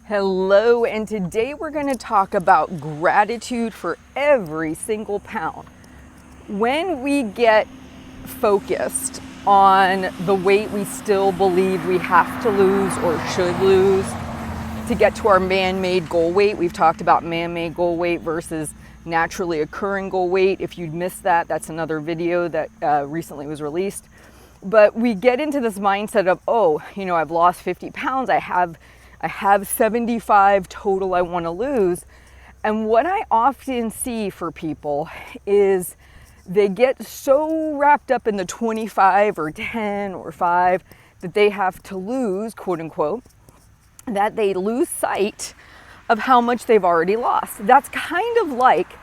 Hello, and today we're going to talk about gratitude for every single pound. When we get focused on the weight we still believe we have to lose or should lose to get to our man-made goal weight, we've talked about man-made goal weight versus naturally occurring goal weight. If you'd missed that, that's another video that recently was released. But we get into this mindset of, I've lost 50 pounds, I have 75 total I want to lose. And what I often see for people is they get so wrapped up in the 25 or 10 or 5 that they have to lose, quote unquote, that they lose sight of how much they've already lost. That's kind of like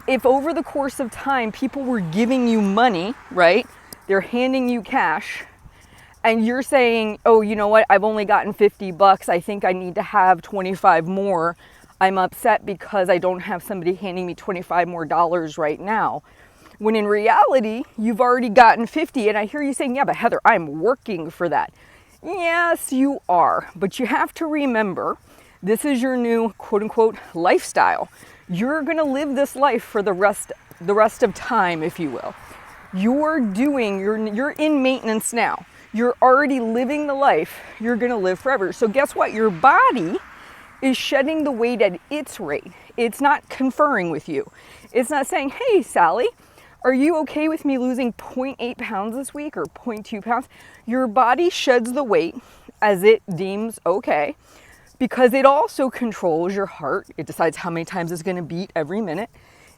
if over the course of time people were giving you money, right? They're handing you cash. And you're saying, oh, you know what? I've only gotten 50 bucks. I think I need to have 25 more. I'm upset because I don't have somebody handing me 25 more dollars right now. When in reality, you've already gotten 50. And I hear you saying, yeah, but Heather, I'm working for that. Yes, you are. But you have to remember, this is your new quote unquote lifestyle. You're going to live this life for the rest of time, if you will. You're in maintenance now. You're already living the life you're going to live forever. So guess what? Your body is shedding the weight at its rate. It's not conferring with you. It's not saying, hey, Sally, are you okay with me losing 0.8 pounds this week or 0.2 pounds? Your body sheds the weight as it deems okay because it also controls your heart. It decides how many times it's going to beat every minute.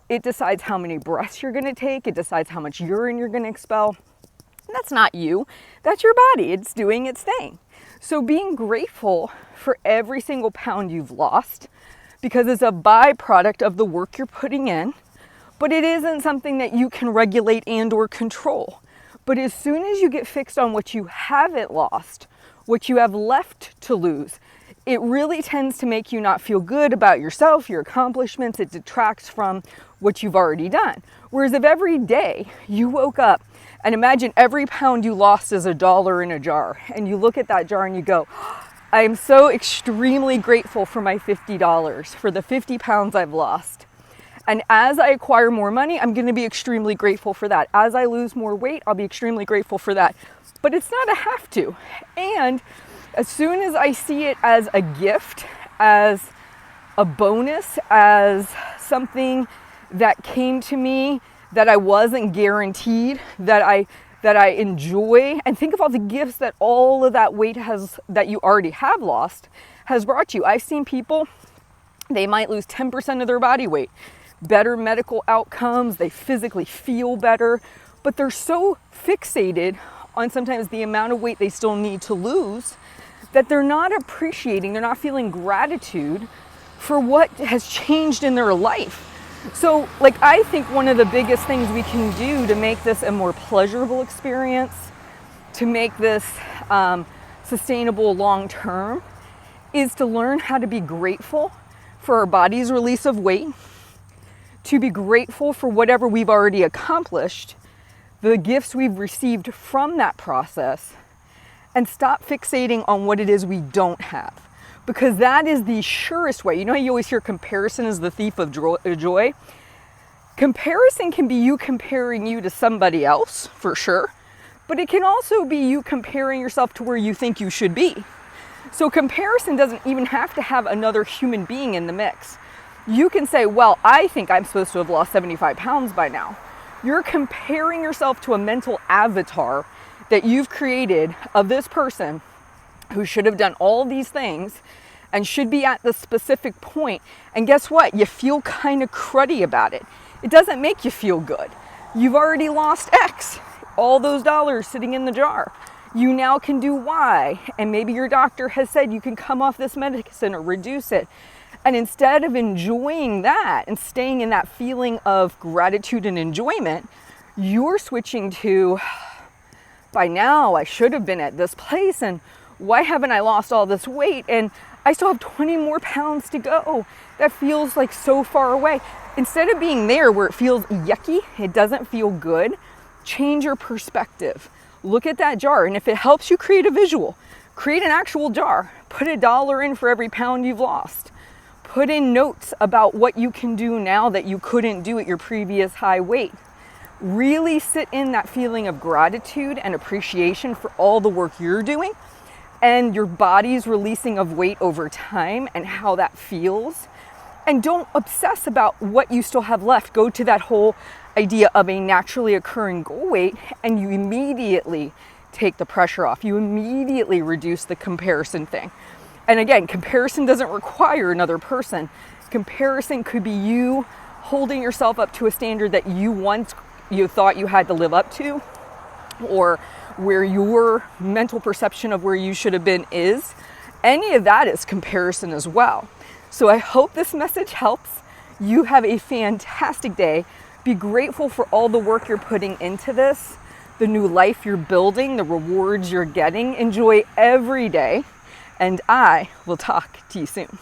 It decides how many breaths you're going to take. It decides how much urine you're going to expel. That's not you, that's your body. It's doing its thing. So being grateful for every single pound you've lost because it's a byproduct of the work you're putting in, but it isn't something that you can regulate and or control. But as soon as you get fixed on what you haven't lost, what you have left to lose, it really tends to make you not feel good about yourself, your accomplishments. It detracts from what you've already done. Whereas if every day you woke up and imagine every pound you lost is $1 in a jar, and you look at that jar and you go, I am so extremely grateful for my $50, for the 50 pounds I've lost. And as I acquire more money, I'm going to be extremely grateful for that. As I lose more weight, I'll be extremely grateful for that. But it's not a have to. And as soon as I see it as a gift, as a bonus, as something that came to me that I wasn't guaranteed, that I enjoy, and think of all the gifts that all of that weight that you already have lost has brought you. I've seen people, they might lose 10% of their body weight, better medical outcomes, they physically feel better, but they're so fixated on sometimes the amount of weight they still need to lose that they're not appreciating, they're not feeling gratitude for what has changed in their life. So, I think one of the biggest things we can do to make this a more pleasurable experience, to make this sustainable long term, is to learn how to be grateful for our body's release of weight, to be grateful for whatever we've already accomplished, the gifts we've received from that process, and stop fixating on what it is we don't have. Because that is the surest way. You know how you always hear comparison is the thief of joy? Comparison can be you comparing you to somebody else, for sure. But it can also be you comparing yourself to where you think you should be. So comparison doesn't even have to have another human being in the mix. You can say, well, I think I'm supposed to have lost 75 pounds by now. You're comparing yourself to a mental avatar that you've created of this person who should have done all these things and should be at the specific point. And guess what? You feel kind of cruddy about it. It doesn't make you feel good. You've already lost X, all those dollars sitting in the jar. You now can do Y, and maybe your doctor has said you can come off this medicine or reduce it. And instead of enjoying that and staying in that feeling of gratitude and enjoyment, you're switching to, by now I should have been at this place, and why haven't I lost all this weight? And I still have 20 more pounds to go. That feels like so far away. Instead of being there where it feels yucky, it doesn't feel good, change your perspective. Look at that jar. And if it helps you create a visual, Create an actual jar. Put $1 in for every pound you've lost. Put in notes about what you can do now that you couldn't do at your previous high weight. Really sit in that feeling of gratitude and appreciation for all the work you're doing and your body's releasing of weight over time and how that feels. And don't obsess about what you still have left. Go to that whole idea of a naturally occurring goal weight and you immediately take the pressure off. You immediately reduce the comparison thing. And again, comparison doesn't require another person. Comparison could be you holding yourself up to a standard that you thought you had to live up to, or where your mental perception of where you should have been is. Any of that is comparison as well. So I hope this message helps. You have a fantastic day. Be grateful for all the work you're putting into this, the new life you're building, the rewards you're getting. Enjoy every day, and I will talk to you soon.